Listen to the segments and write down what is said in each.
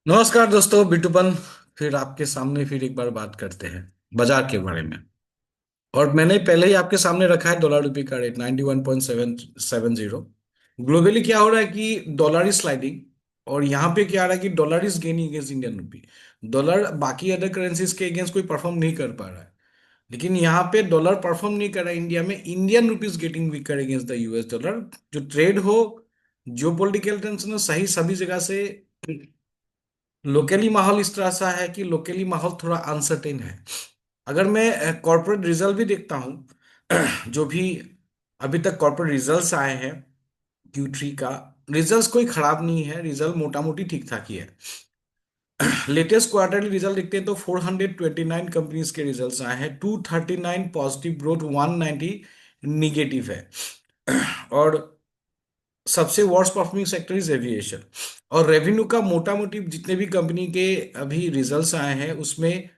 नमस्कार दोस्तों, बिटूपन फिर आपके सामने फिर एक बार बात करते हैं बाजार के बारे में। और मैंने पहले ही आपके सामने रखा है डॉलर रुपये का रेट 91.770। ग्लोबली क्या हो रहा है कि डॉलर इज स्लाइडिंग, और यहाँ पे क्या आ रहा है कि dollar is gaining against Indian rupee. Dollar बाकी अदर करेंसीज के अगेंस्ट कोई परफॉर्म नहीं कर पा रहा है, लेकिन यहाँ पे डॉलर परफॉर्म नहीं कर रहा है इंडिया में। Indian rupees getting weaker against the US dollar. जो ट्रेड हो, जो पॉलिटिकल टेंशन हो, सही सभी जगह से लोकली माहौल इस तरह सा है कि लोकली माहौल थोड़ा अनसर्टेन है। अगर मैं कॉर्पोरेट रिजल्ट भी देखता हूँ जो भी अभी तक कॉर्पोरेट रिजल्ट्स आए हैं, Q3 का रिजल्ट्स कोई खराब नहीं है, रिजल्ट मोटा मोटी ठीक ठाक ही है। लेटेस्ट क्वार्टरली रिजल्ट देखते हैं तो 429 कंपनीज के रिजल्ट्स आए हैं, 239 पॉजिटिव ग्रोथ, 190 निगेटिव है। और सबसे worst performing sector is aviation. और रेवेन्यू का मोटा मोटी जितने भी कंपनी के अभी रिजल्ट्स आए हैं उसमें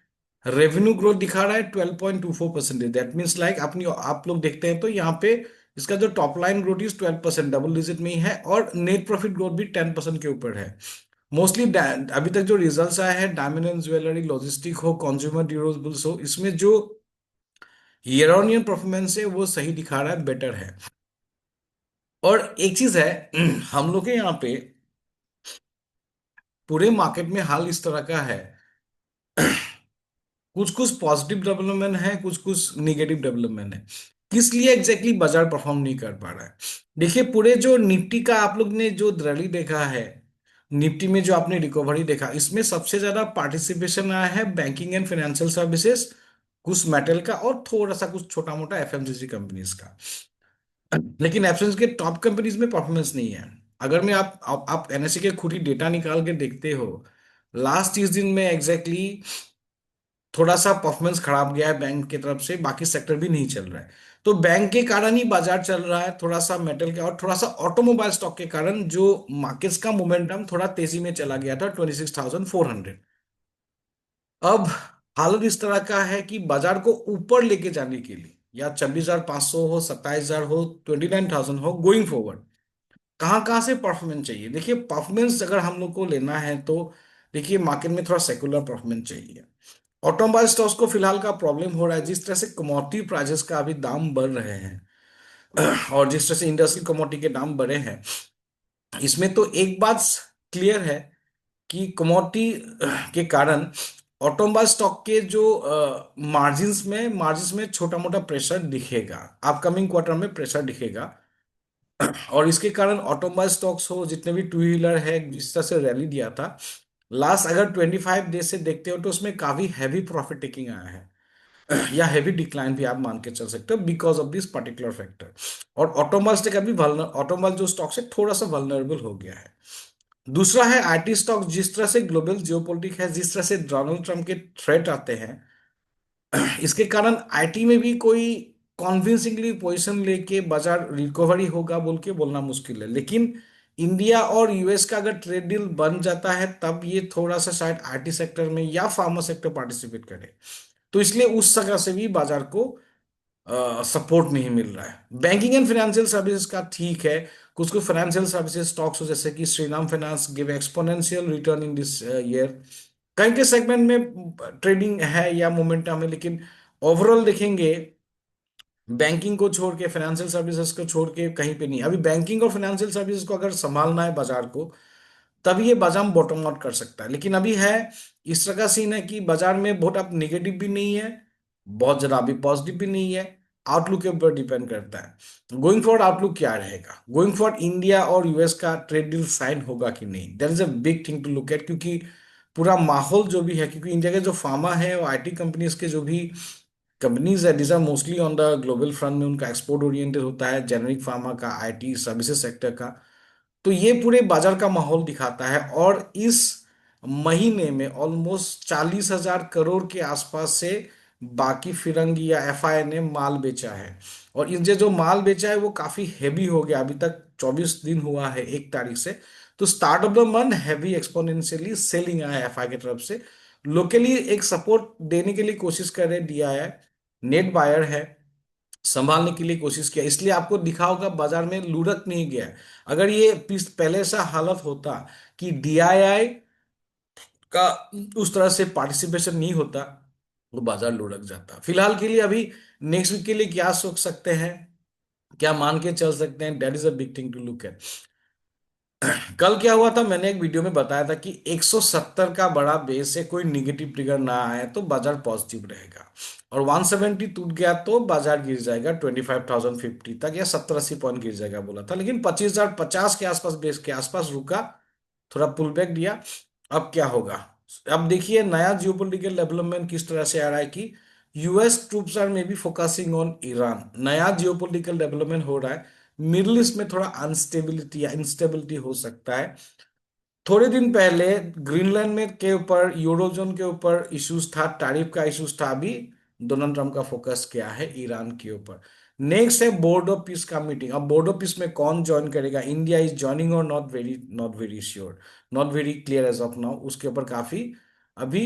रेवेन्यू ग्रोथ दिखा रहा है 12.24%। दैट मीन्स लाइक अपनी आप लोग देखते हैं तो यहाँ पे इसका जो top line growth is 12%, double digit में ही है, और नेट प्रॉफिट ग्रोथ भी 10% के ऊपर है। मोस्टली अभी तक जो रिजल्ट्स आए हैं, डायमंड एंड ज्वेलरी, लॉजिस्टिक हो, कंज्यूमर ड्यूरेबल्स हो, इसमें जो ईयर ऑन ईयर परफॉर्मेंस है वो सही दिखा रहा है, बेटर है। और एक चीज है हम लोग के यहाँ पे पूरे मार्केट में हाल इस तरह का है, कुछ कुछ पॉजिटिव डेवलपमेंट है, कुछ कुछ निगेटिव डेवलपमेंट है। किस लिए एग्जैक्टली बाजार परफॉर्म नहीं कर पा रहा है? देखिए, पूरे जो निफ्टी का आप लोग ने जो रैली देखा है, निफ्टी में जो आपने रिकवरी देखा, इसमें सबसे ज्यादा पार्टिसिपेशन आया है बैंकिंग एंड फाइनेंशियल सर्विसेज, कुछ मेटल का, और थोड़ा सा कुछ छोटा मोटा एफएमसीजी कंपनीज का। लेकिन एफएमसीजी के टॉप कंपनीज में परफॉर्मेंस नहीं है। अगर मैं आप एनएससी के खुद ही डेटा निकाल के देखते हो, लास्ट 30 दिन में एग्जैक्टली थोड़ा सा परफॉर्मेंस खराब गया है बैंक की तरफ से, बाकी सेक्टर भी नहीं चल रहा है। तो बैंक के कारण ही बाजार चल रहा है, थोड़ा सा मेटल के और थोड़ा सा ऑटोमोबाइल स्टॉक के कारण जो मार्केट्स का मोमेंटम थोड़ा तेजी में चला गया था 26,400। अब हालत इस तरह का है कि बाजार को ऊपर लेके जाने के लिए, या 26,500 हो, 27,000 हो, 29,000 हो, गोइंग फॉरवर्ड कहाँ कहाँ से परफॉर्मेंस चाहिए? देखिए, परफॉर्मेंस अगर हम लोग को लेना है तो देखिए मार्केट में थोड़ा सेकुलर परफॉर्मेंस चाहिए। ऑटोमोबाइल स्टॉक्स को फिलहाल का प्रॉब्लम हो रहा है, जिस तरह से कमोडिटी प्राइसेस का अभी दाम बढ़ रहे हैं और जिस तरह से इंडस्ट्रियल कमोडिटी के दाम बढ़े हैं, इसमें तो एक बात क्लियर है कि कमोडिटी के कारण ऑटोमोबाइल स्टॉक के जो मार्जिन्स में छोटा मोटा प्रेशर दिखेगा, अपकमिंग क्वार्टर में प्रेशर दिखेगा। और इसके कारण ऑटोमोबाइल स्टॉक्स हो, जितने भी टू व्हीलर है, जिस तरह से रैली दिया था लास्ट, अगर 25 डेज से देखते हो तो उसमें काफी हैवी प्रॉफिट टेकिंग आया है या हैवी डिक्लाइन भी आप मान के चल सकते हो, because of this particular factor. और ऑटोमोबाइल्स टेक अभी ऑटोमोबाइल जो स्टॉक है थोड़ा सा वल्नरेबल हो गया है। दूसरा है आईटी स्टॉक। जिस तरह से ग्लोबल जियोपॉलिटिक है, जिस तरह से डोनाल्ड ट्रम्प के थ्रेट आते हैं, इसके कारण आईटी में भी कोई कॉन्विंसिंगली पोजीशन लेके बाजार रिकवरी होगा बोल के बोलना मुश्किल है। लेकिन इंडिया और यूएस का अगर ट्रेड डील बन जाता है तब ये थोड़ा सा शायद आईटी सेक्टर में या फार्मा सेक्टर पार्टिसिपेट करे, तो इसलिए उस जगह से भी बाजार को सपोर्ट नहीं मिल रहा है। बैंकिंग एंड फाइनेंशियल सर्विसेज का ठीक है, कुछ कुछ फाइनेंशियल सर्विसेज स्टॉक्स हो जैसे कि Shriram finance give exponential return in this year. कहीं के सेगमेंट में ट्रेडिंग है या मोमेंटम है, लेकिन ओवरऑल देखेंगे बैंकिंग को छोड़ के, फाइनेंशियल सर्विसेज को छोड़ के कहीं पे नहीं। अभी बैंकिंग और फाइनेंशियल सर्विसेज को अगर संभालना है बाजार को, तभी ये बाजार बॉटम आउट कर सकता है। लेकिन अभी है इस तरह का सीन है कि बाजार में बहुत अब निगेटिव भी नहीं है, बहुत ज्यादा अभी पॉजिटिव भी नहीं है। आउटलुक के ऊपर डिपेंड करता है गोइंग फॉरवर्ड आउटलुक क्या रहेगा। गोइंग फॉरवर्ड इंडिया और यूएस का ट्रेड डील साइन होगा कि नहीं, that is a big thing to look at. क्योंकि पूरा माहौल जो भी है, क्योंकि इंडिया के जो फार्मा है और आईटी कंपनीज के जो भी कंपनीज है, this are mostly on the global front में, उनका एक्सपोर्ट ओरिएंटेड होता है, जेनरिक फार्मा का, आईटी सर्विसेज सेक्टर का। तो ये पूरे बाजार का माहौल दिखाता है। और इस महीने में ऑलमोस्ट 40,000 करोड़ के आसपास से बाकी फिरंगी या एफआई ने माल बेचा है। और इनसे जो माल बेचा है वो काफी हैवी हो गया। अभी तक 24 दिन हुआ है 1 तारीख से, तो start of the month heavy exponentially selling आया है एफआई की तरफ से। लोकली एक सपोर्ट देने के लिए कोशिश कर रहे दिया है, नेट बायर है, संभालने के लिए कोशिश किया, इसलिए आपको दिखा होगा बाजार में लुढ़क नहीं गया है। अगर ये पहले ऐसा हालत होता कि डीआईआई का उस तरह से पार्टिसिपेशन नहीं होता, तो बाजार लुढ़क जाता। फिलहाल के लिए अभी नेक्स्ट वीक के लिए क्या सोच सकते हैं, क्या मान के चल सकते हैं, that is a big thing to look at. कल क्या हुआ था, मैंने एक वीडियो में बताया था कि 170 का बड़ा बेस से कोई निगेटिव ट्रिगर ना आए तो बाजार पॉजिटिव रहेगा, और 170 टूट गया तो बाजार गिर जाएगा 25,050 तक, या 70-80 पॉइंट गिर जाएगा बोला था, लेकिन 25,050 के आसपास, बेस के आसपास रुका, थोड़ा पुल बैक दिया। अब क्या होगा, अब देखिए नया जियोपॉलिटिकल डेवलपमेंट किस तरह से आ रहा है कि US troops are may be focusing on Iran, नया जियोपॉलिटिकल डेवलपमेंट हो रहा है। मिडिल ईस्ट में थोड़ा अनस्टेबिलिटी या इंस्टेबिलिटी हो सकता है। थोड़े दिन पहले ग्रीनलैंड में के ऊपर, यूरोजोन के ऊपर इश्यूज था, टैरिफ का इश्यूज था, अभी डोनाल्ड ट्रम्प का फोकस क्या है, ईरान के ऊपर। नेक्स्ट है बोर्ड ऑफ पीस का मीटिंग। अब बोर्ड ऑफ पीस में कौन ज्वाइन करेगा, India is joining or not very sure, not very clear as of now, उसके ऊपर काफी अभी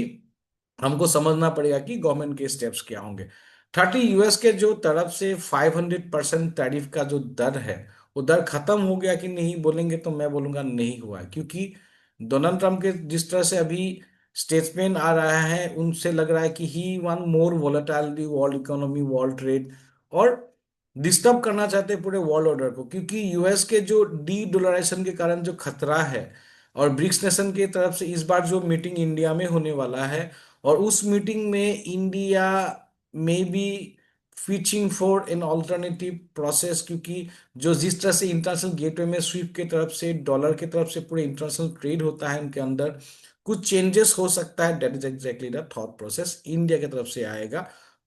हमको समझना पड़ेगा कि गवर्नमेंट के स्टेप्स क्या होंगे। 30 यूएस के जो तरफ से 500% टैरिफ का जो दर है, वो दर खत्म हो गया कि नहीं बोलेंगे तो मैं बोलूंगा नहीं हुआ है, क्योंकि डोनाल्ड ट्रंप के जिस तरह से अभी स्टेटमेंट आ रहा है, उनसे लग रहा है कि he want more volatility, world economy, world trade, और डिस्टर्ब करना चाहते हैं पूरे वर्ल्ड ऑर्डर को, क्योंकि यूएस के जो डी डॉलराइजेशन के कारण जो खतरा है, और ब्रिक्स नेशन की तरफ से इस बार जो मीटिंग इंडिया में होने वाला है, और उस मीटिंग में इंडिया में be fetching for an alternative process, क्योंकि जो जिस तरह से इंटरनेशनल गेटवे में स्विफ्ट के तरफ से, डॉलर के तरफ से पूरे इंटरनेशनल ट्रेड होता है, उनके अंदर कुछ चेंजेस हो सकता है, that is exactly the thought process India की तरफ से आएगा।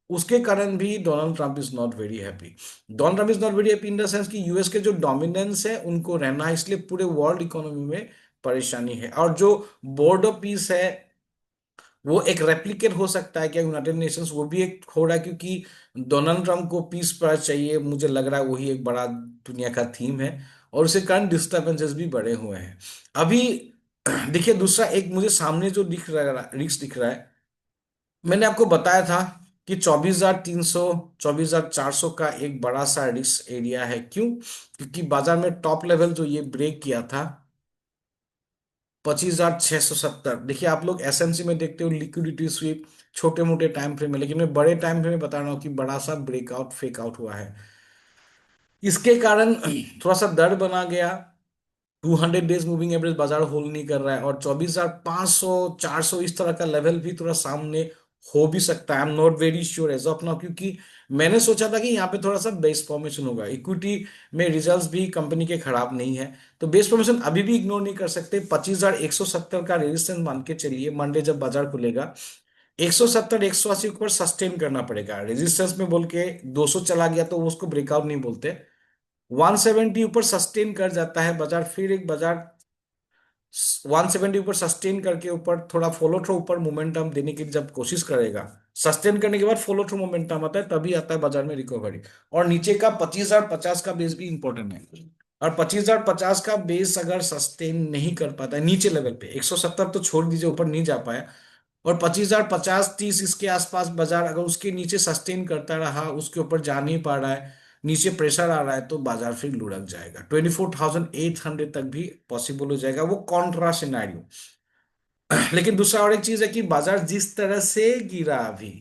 उसके कारण भी Donald Trump is not very happy. Donald Trump is not very happy in the sense कि यूएस के जो डोमिनेंस है उनको रहना है, इसलिए पूरे वर्ल्ड इकोनॉमी में परेशानी है। और जो बोर्ड ऑफ पीस है, वो एक रेप्लिकेट हो सकता है क्या यूनाइटेड नेशंस, वो भी एक हो रहा है, क्योंकि डोनाल्ड ट्रंप को पीस पर चाहिए, मुझे लग रहा है वही एक बड़ा दुनिया का थीम है, और उसके कारण डिस्टर्बेंसेस भी बढ़े हुए हैं अभी। देखिए दूसरा एक मुझे सामने जो दिख रहा है, रिस्क दिख रहा है, मैंने आपको बताया था कि 24,300, 24,400 का एक बड़ा सा रिस्क एरिया है। क्यों, क्योंकि बाजार में टॉप लेवल जो ये ब्रेक किया था 25,670, देखिए आप लोग एसएमसी में देखते हो लिक्विडिटी स्वीप छोटे मोटे टाइम फ्रेम में, लेकिन मैं बड़े टाइम फ्रेम में बता रहा हूँ कि बड़ा सा ब्रेकआउट फेक आउट हुआ है। इसके कारण थोड़ा सा डर बना गया। 200 डेज मूविंग एवरेज बाजार होल्ड नहीं कर रहा है, और 24,500, 400 इस तरह का लेवल भी थोड़ा सामने हो भी सकता है। I am not very sure as of now, क्योंकि मैंने सोचा था कि यहाँ पे थोड़ा सा बेस फॉर्मेशन होगा, इक्विटी में रिजल्ट्स भी कंपनी के खराब नहीं है, तो बेस फॉर्मेशन अभी भी इग्नोर नहीं कर सकते। 25,170 का रेजिस्टेंस मान के चलिए, मंडे जब बाजार खुलेगा 170, 180 के ऊपर सस्टेन करना पड़ेगा। रेजिस्टेंस में बोल के 200 चला गया तो वो उसको ब्रेकआउट नहीं बोलते। 170 ऊपर सस्टेन कर जाता है बाजार, फिर एक बाजार 170 ऊपर सस्टेन करके ऊपर थोड़ा फॉलो थ्रू ऊपर मोमेंटम देने की जब कोशिश करेगा, सस्टेन करने के बाद फॉलो थ्रू मोमेंटम आता है, तभी आता है बाजार में रिकवरी। और नीचे का 25,050 का बेस भी इंपॉर्टेंट है, और 25,050 का बेस अगर सस्टेन नहीं कर पाता है नीचे लेवल पे, 170 तो छोड़ दीजिए, ऊपर नहीं जा पाया, और 25,050-30 इसके आसपास बाजार अगर उसके नीचे सस्टेन करता रहा, उसके ऊपर जा नहीं पा रहा है, नीचे प्रेशर आ रहा है, तो बाजार फिर लुढ़क जाएगा, 24,800 तक भी पॉसिबल हो जाएगा, वो कॉन्ट्रा सिनारियो। लेकिन दूसरा और एक चीज है कि बाजार जिस तरह से गिरा अभी,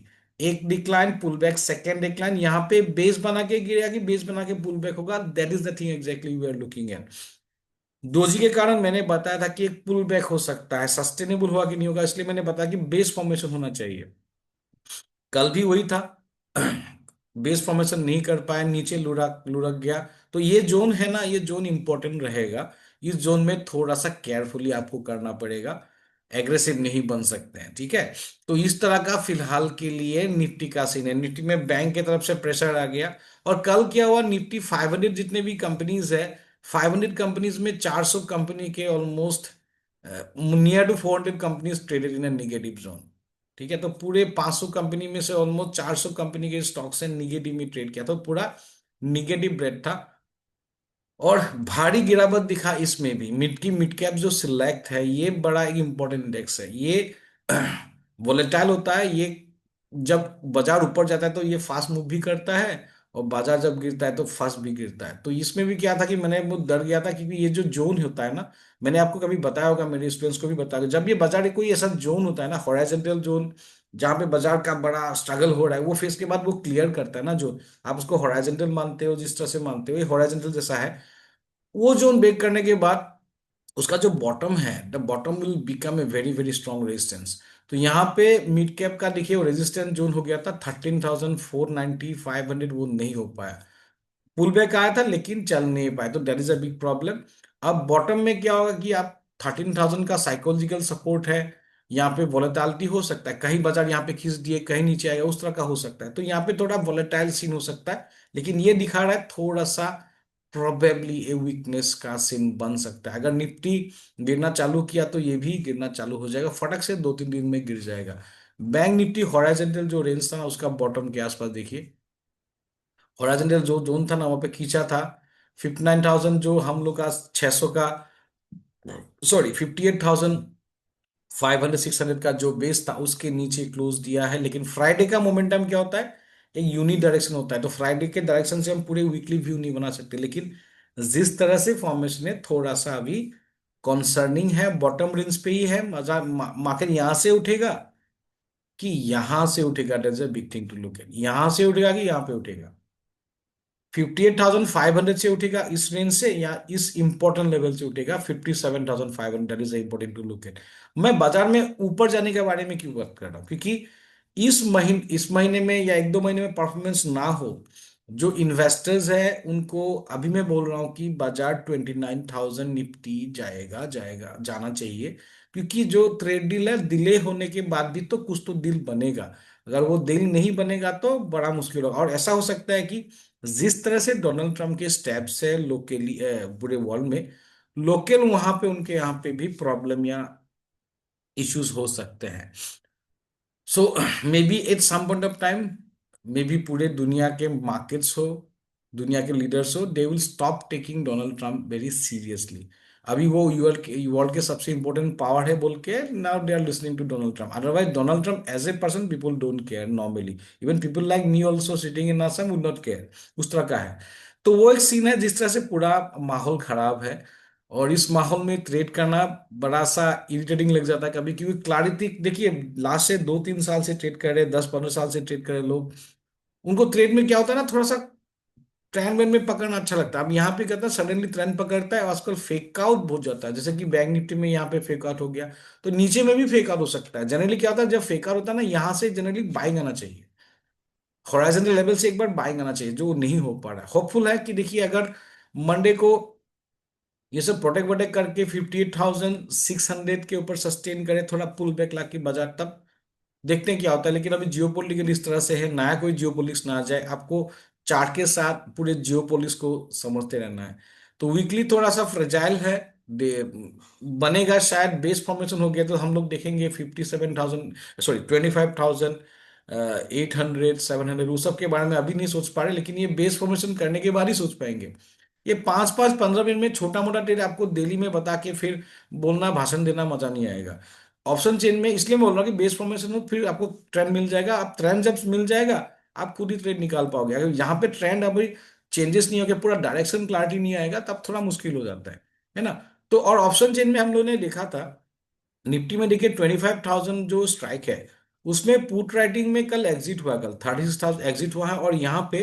एक decline pull back, second decline, यहाँ पे बेस बना के गिरेगा कि बेस बना के पुल बैक होगा, that is the thing exactly we are looking at. Doji के कारण मैंने बताया था कि एक पुल बैक हो सकता है, सस्टेनेबल हुआ कि नहीं होगा, इसलिए मैंने बताया कि बेस फॉर्मेशन होना चाहिए। कल भी वही था, बेस फॉर्मेशन नहीं कर पाए, नीचे लुढ़क लुढ़क गया। तो ये जोन है ना, ये जोन इंपॉर्टेंट रहेगा, इस जोन में थोड़ा सा केयरफुली आपको करना पड़ेगा, एग्रेसिव नहीं बन सकते हैं, ठीक है। तो इस तरह का फिलहाल के लिए निफ्टी का सीन है। निफ्टी में बैंक की तरफ से प्रेशर आ गया, और कल क्या हुआ, निफ्टी 500 जितने भी कंपनीज है, 500 कंपनीज में 400 कंपनी के almost near to 400 companies traded in negative zone. ठीक है, तो पूरे 500 कंपनी में से ऑलमोस्ट 400 कंपनी के स्टॉक्स ने निगेटिव में ट्रेड किया, तो पूरा निगेटिव ब्रेड था। और भारी गिरावट दिखा इसमें भी, मिड की मिड कैप जो सिलेक्ट है, ये बड़ा एक इंपॉर्टेंट इंडेक्स है, ये वोलेटाइल होता है, ये जब बाजार ऊपर जाता है तो ये फास्ट मूव भी करता है, और बाजार जब गिरता है तो फर्स्ट भी गिरता है। तो इसमें भी क्या था कि मैंने वो डर गया था, क्योंकि ये जो जोन होता है ना, मैंने आपको कभी बताया होगा, मेरे स्टूडेंट्स को भी बताया, जब ये बाजार कोई ऐसा जोन होता है ना, हॉरिजॉन्टल जोन, जहाँ पे बाजार का बड़ा स्ट्रगल हो रहा है, वो फेज के बाद वो क्लियर करता है ना, जो आप उसको हॉरिजॉन्टल मानते हो, जिस तरह से मानते हो, ये हॉरिजॉन्टल जैसा है। वो जोन ब्रेक करने के बाद उसका जो बॉटम है, the bottom will become a very very strong resistance. तो यहाँ पे मिड कैप का देखिए, वो रेजिस्टेंस जोन हो गया था 13,490 500, वो नहीं हो पाया। पुल बैक आया था लेकिन चल नहीं पाए, तो that is a big problem. अब बॉटम में क्या होगा कि आप 13,000 का साइकोलॉजिकल सपोर्ट है, यहाँ पे वॉलेटिलिटी हो सकता है, कहीं बाजार यहाँ पे खींच दिए कहीं नीचे आएगा, उस तरह का हो सकता है, तो यहाँ पे थोड़ा वॉलेटाइल सीन हो सकता है। लेकिन ये दिखा रहा है थोड़ा सा प्रोबेबली ए वीकनेस का सीन बन सकता है। अगर निफ्टी गिरना चालू किया तो ये भी गिरना चालू हो जाएगा, फटक से 2-3 दिन में गिर जाएगा। बैंक निफ्टी हॉरिजॉन्टल जो रेंज था ना, उसका बॉटम के आसपास देखिए, हॉरिजॉन्टल जो जोन था ना, वहां पे खींचा था 59,000, जो हम लोग का 600 का, सॉरी 58,500 600 का जो बेस था, उसके नीचे क्लोज दिया है। लेकिन फ्राइडे का मोमेंटम क्या होता है, एक यूनि डायरेक्शन होता है, तो फ्राइडे के डायरेक्शन से हम पूरे वीकली व्यू नहीं बना सकते। लेकिन जिस तरह से फॉर्मेशन है, थोड़ा सा अभी कॉन्सर्निंग है, बॉटम रेंज पे ही है। मजा मार्केट यहां से उठेगा कि यहां से उठेगा, that's a big thing to look at. यहां से उठेगा कि यहां पे उठेगा, 58,500 से उठेगा इस रेंज से, या इस इंपॉर्टेंट लेवल से उठेगा 57,500, that is important to look at. मैं बाजार में ऊपर जाने के बारे में क्यों बात कर रहा हूँ, क्योंकि इस महीने में या 1-2 महीने में परफॉर्मेंस ना हो, जो इन्वेस्टर्स है उनको अभी मैं बोल रहा हूँ कि बाजार 29,000 निफ्टी जाएगा, जाएगा, जाना चाहिए। क्योंकि जो ट्रेड डील है, डिले होने के बाद भी तो कुछ तो डील बनेगा। अगर वो डील नहीं बनेगा तो बड़ा मुश्किल होगा, और ऐसा हो सकता है कि जिस तरह से डोनाल्ड ट्रम्प के स्टेप्स है लोकली, पूरे वर्ल्ड में, लोकल वहां पे उनके यहाँ पे भी प्रॉब्लम या इश्यूज हो सकते हैं। So may be at some point of time, may be पूरे दुनिया के मार्केट्स हो, दुनिया के लीडर्स हो, they will stop taking Donald Trump very seriously. अभी वो वर्ल्ड के सबसे इंपॉर्टेंट पावर है बोल के, now they are listening to Donald Trump. Otherwise Donald Trump as a person, people don't care normally. Even people like me also sitting in Assam would not care, उस तरह का है। तो वो एक सीन है, जिस तरह से पूरा माहौल खराब है, और इस माहौल में ट्रेड करना बड़ा सा इरिटेटिंग लग जाता है कभी, क्योंकि क्लैरिटी देखिए, लास्ट से 2-3 साल से ट्रेड कर रहे, 10-15 साल से ट्रेड कर रहे लोग, उनको ट्रेड में क्या होता है ना, थोड़ा सा ट्रेंड वेंड में पकड़ना अच्छा लगता है। अब यहाँ पे कहता है सडनली ट्रेंड पकड़ता है, आजकल फेक आउट हो जाता है, जैसे कि बैंक निफ्टी में यहाँ पे फेक आउट हो गया, तो नीचे में भी फेक आउट हो सकता है। जनरली क्या होता है, जब फेक आउट होता है ना, यहाँ से जनरली बाइंग आना चाहिए, हॉरिजॉन्टल लेवल से एक बार बाइंग आना चाहिए, जो नहीं हो पा रहा है। होपफुल है कि देखिए, अगर मंडे को ये सब प्रोटेक्ट वोटेक्ट करके 58,600 के ऊपर सस्टेन करे, थोड़ा पुल बैक ला के बाजार, तब देखते हैं क्या होता है। लेकिन अभी जियोपॉलिटिकल इस तरह से है, नया कोई जियोपॉलिटिक्स ना आ जाए, आपको चार्ट के साथ पूरे जियोपॉलिटिक्स को समझते रहना है। तो वीकली थोड़ा सा फ्रेजाइल है, बनेगा शायद, बेस फॉर्मेशन हो गया तो हम लोग देखेंगे 57,000, सॉरी 25,800 700, वो सब के बारे में अभी नहीं सोच पा रहे, लेकिन ये बेस फॉर्मेशन करने के बाद ही सोच पाएंगे। ये 5-5 15 मिनट में छोटा मोटा ट्रेड आपको दिल्ली में बता के फिर बोलना, भाषण देना मजा नहीं आएगा। ऑप्शन चेन में इसलिए मैं बोल रहा हूँ कि बेस फॉर्मेशन में फिर आपको ट्रेंड मिल जाएगा, आप ट्रेंड जब मिल जाएगा, आप खुद ही ट्रेड निकाल पाओगे। अगर यहाँ पे ट्रेंड अभी चेंजेस नहीं होगा, पूरा डायरेक्शन क्लैरिटी नहीं आएगा, तब थोड़ा मुश्किल हो जाता है ना। तो और ऑप्शन चेन में हम लोगों ने देखा था, निफ्टी में देखिए 25,000 जो स्ट्राइक है, उसमें पुट राइटिंग में कल एग्जिट हुआ, कल 36,000 एग्जिट हुआ है, और यहाँ पे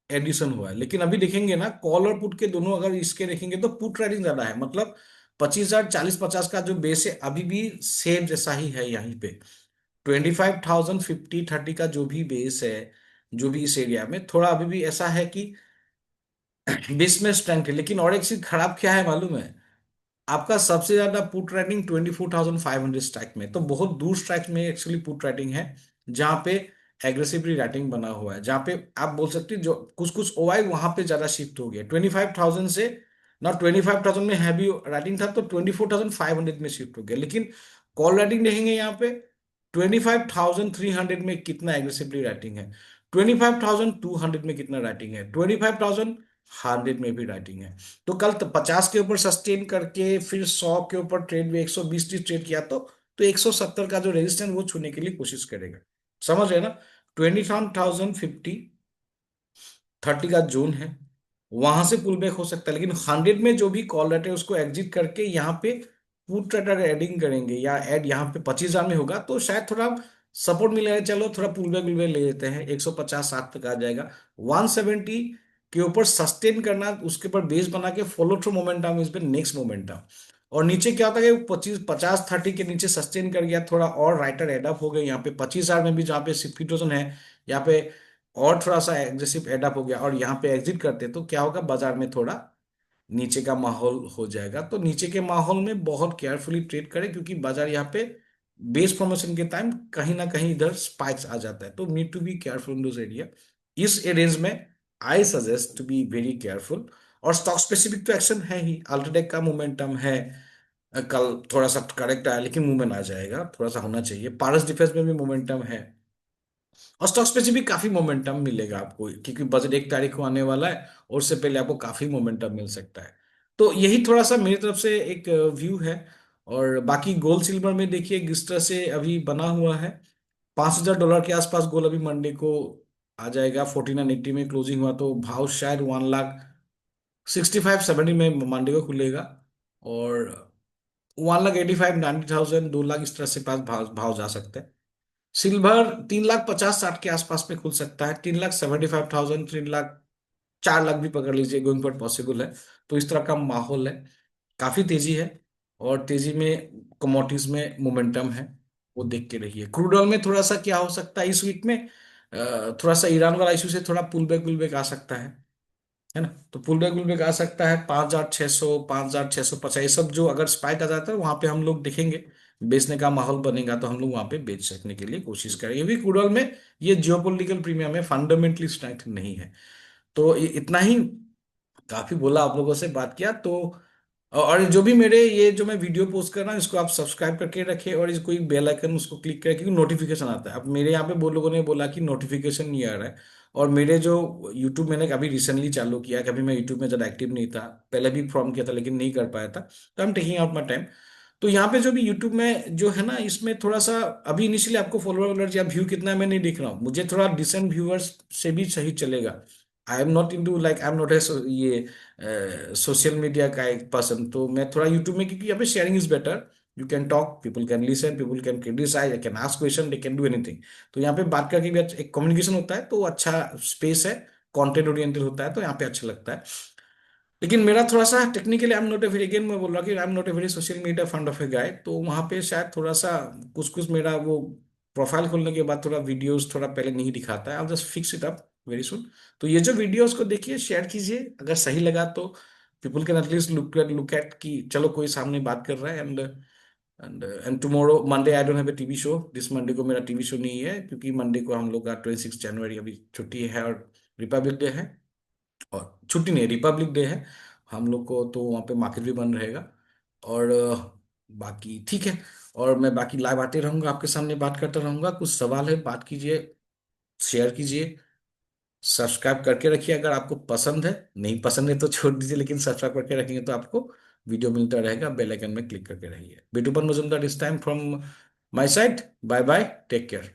एडिशन हुआ है। लेकिन अभी देखेंगे ना, कॉल और पुट के दोनों अगर इसके देखेंगे तो पुट राइटिंग ज्यादा है, मतलब 25,000 40-50 का जो बेस है अभी भी सेम जैसा ही है यहीं पे। 25,000 50-30 का जो भी बेस है, जो भी इस एरिया में थोड़ा अभी भी ऐसा है कि बेस में स्ट्रेंथ है। लेकिन और एक चीज खराब क्या है मालूम है, आपका सबसे ज्यादा पुट राइटिंग 24,500 स्ट्राइक में, तो बहुत दूर स्ट्राइक में एक्चुअली पुट राइटिंग है, जहां पे एग्रेसिवली राइटिंग बना हुआ है, जहां पे आप बोल सकते हो जो कुछ कुछ ओआई वहां पे ज्यादा शिफ्ट हो गया 25,000 से ना। 25,000 में हैवी राइटिंग था, तो 24,500 में शिफ्ट हो गया। लेकिन कॉल राइटिंग देखेंगे यहाँ पे 25,300 में कितना एग्रेसिवली राइटिंग है, 25,200 में कितना राइटिंग है, 25,100 में भी राइटिंग है। तो कल तो 50 के ऊपर सस्टेन करके फिर 100 के ऊपर ट्रेड में 120 ट्रेड किया, तो 170 का जो रेजिस्टेंस वो छूने के लिए कोशिश करेगा। समझ रहे हैं ना, 27,050 30 का जोन है, वहां से पुल बैक हो सकता है, लेकिन 100 में जो भी कॉल रेट है उसको एग्जिट करके यहाँ पे पुट रेट अगर एडिंग करेंगे या ऐड यहाँ पे 25,000 में होगा तो शायद थोड़ा सपोर्ट मिलेगा, चलो थोड़ा पुल बैक ले लेते हैं, 150 60 तक आ जाएगा। 170 के ऊपर सस्टेन करना, उसके ऊपर बेस बना के फॉलो थ्रू मोमेंटम इज पे नेक्स्ट मोमेंटम। और नीचे क्या होता है कि 50 30 के नीचे सस्टेन कर गया, थोड़ा और राइटर एडअप हो गए यहाँ पे 25,000 में भी, जहाँ पे 50,000 है यहाँ पे और थोड़ा सा एग्रेसिव एडअप हो गया और यहाँ पे एग्जिट करते तो क्या होगा, बाजार में थोड़ा नीचे का माहौल हो जाएगा। तो नीचे के माहौल में बहुत केयरफुली ट्रेड करें, क्योंकि बाजार यहाँ पे बेस प्रमोशन के टाइम कहीं ना कहीं इधर स्पाइक्स आ जाता है, तो need to be careful in those area. इस रेंज में I suggest to be very careful. और स्टॉक स्पेसिफिक तो एक्शन है ही, अल्ट्राटेक का मोमेंटम है, कल थोड़ा सा करेक्ट आया लेकिन मूवमेंट आ जाएगा, थोड़ा सा होना चाहिए। पारस डिफेंस में भी मोमेंटम है, और स्टॉक्स पे से भी काफी मोमेंटम मिलेगा आपको, क्योंकि बजट 1 तारीख को आने वाला है और उससे पहले आपको काफी मोमेंटम मिल सकता है। तो यही थोड़ा सा मेरी तरफ से एक व्यू है। और बाकी गोल्ड सिल्वर में देखिए किस तरह से अभी बना हुआ है। $5,000 के आसपास गोल्ड अभी मंडे को आ जाएगा, 4980 में क्लोजिंग हुआ तो भाव शायद 1,65,70 में मंडे को खुलेगा। और 1,85,90,000 2 लाख इस तरह से पास भाव जा सकता है। सिल्वर 3,50,60 के आसपास में खुल सकता है, 3,75,000, 3,04,00,000 भी पकड़ लीजिए, गोइंग फॉर पॉसिबल है। तो इस तरह का माहौल है, काफी तेजी है। और तेजी में कमोडिटीज में मोमेंटम है, वो देख के रहिए। क्रूड ऑयल में थोड़ा सा क्या हो सकता है इस वीक में, थोड़ा सा ईरान वाला इशू से थोड़ा पुल बैक आ सकता है ना। तो पुल बैक आ सकता है 5,600 5,650, ये सब जो अगर स्पाइक आ जाता है वहां पे हम लोग देखेंगे, बेचने का माहौल बनेगा तो हम लोग वहां पे बेच सकने के लिए कोशिश करेंगे। ये भी क्रूड ऑयल में ये जियोपॉलिटिकल प्रीमियम है, फंडामेंटली स्ट्रेंथ नहीं है। तो इतना ही काफी बोला, आप लोगों से बात किया तो। और जो भी मेरे ये जो मैं वीडियो पोस्ट कर रहा हूँ इसको आप सब्सक्राइब करके रखें, और इसको एक बेल आइकन उसको क्लिक करें, क्योंकि नोटिफिकेशन आता है। अब मेरे यहाँ पे बहुत लोगों ने बोला कि नोटिफिकेशन नहीं आ रहा है। और मेरे जो यूट्यूब मैंने अभी रिसेंटली चालू किया, कभी मैं यूट्यूब में ज़्यादा एक्टिव नहीं था, पहले भी फॉर्म किया था लेकिन नहीं कर पाया था, तो I am taking out my time. तो यहाँ पे जो भी यूट्यूब में जो है ना, इसमें थोड़ा सा अभी इनिशियली आपको फॉलोअर वॉलोअर या व्यू कितना है मैं नहीं देख रहा हूँ, मुझे थोड़ा डिसेंट व्यूअर्स से भी सही चलेगा। I am not into like, I am not ये सोशल मीडिया का एक पर्सन, तो मैं थोड़ा यूट्यूब में, क्योंकि यहाँ पे sharing is better, you can talk, people can listen, people can criticise, I can ask question, they can do anything. तो यहाँ पे बात करके भी एक कम्युनिकेशन होता है, तो अच्छा स्पेस है, कंटेंट ओरिएंटेड होता है, तो यहाँ पे अच्छा लगता है। लेकिन मेरा थोड़ा सा technically I am not a very, again मैं बोल रहा हूँ कि I am not a very social media fond of a guy, तो वहाँ पे शायद थोड़ा सा कुछ कुछ मेरा वो प्रोफाइल खोलने के बाद थोड़ा वीडियोस थोड़ा पहले नहीं दिखाता है, I just fix it up very soon. तो ये जो वीडियोस को देखिए, शेयर कीजिए, अगर सही लगा तो people can at least look at कि चलो कोई सामने बात कर रहा है। And tomorrow Monday I don't have a TV show, this Monday को मेरा टीवी शो नहीं है, क्योंकि मंडे को हम लोग का 26 जनवरी अभी छुट्टी है और रिपब्लिक डे है। और छुट्टी नहीं, रिपब्लिक डे है हम लोग को, तो वहाँ पे मार्केट भी बंद रहेगा। और बाकी ठीक है। और मैं बाकी लाइव आते रहूंगा, आपके सामने बात करता रहूंगा, कुछ सवाल है बात कीजिए, शेयर कीजिए, सब्सक्राइब करके रखिए अगर आपको पसंद है। नहीं पसंद है तो छोड़ दीजिए, लेकिन सब्सक्राइब करके रखेंगे तो आपको वीडियो मिलता रहेगा, बेल आइकन में क्लिक करके रहिए। बिटूपन मजुमदार इस time from my side, bye bye, take care.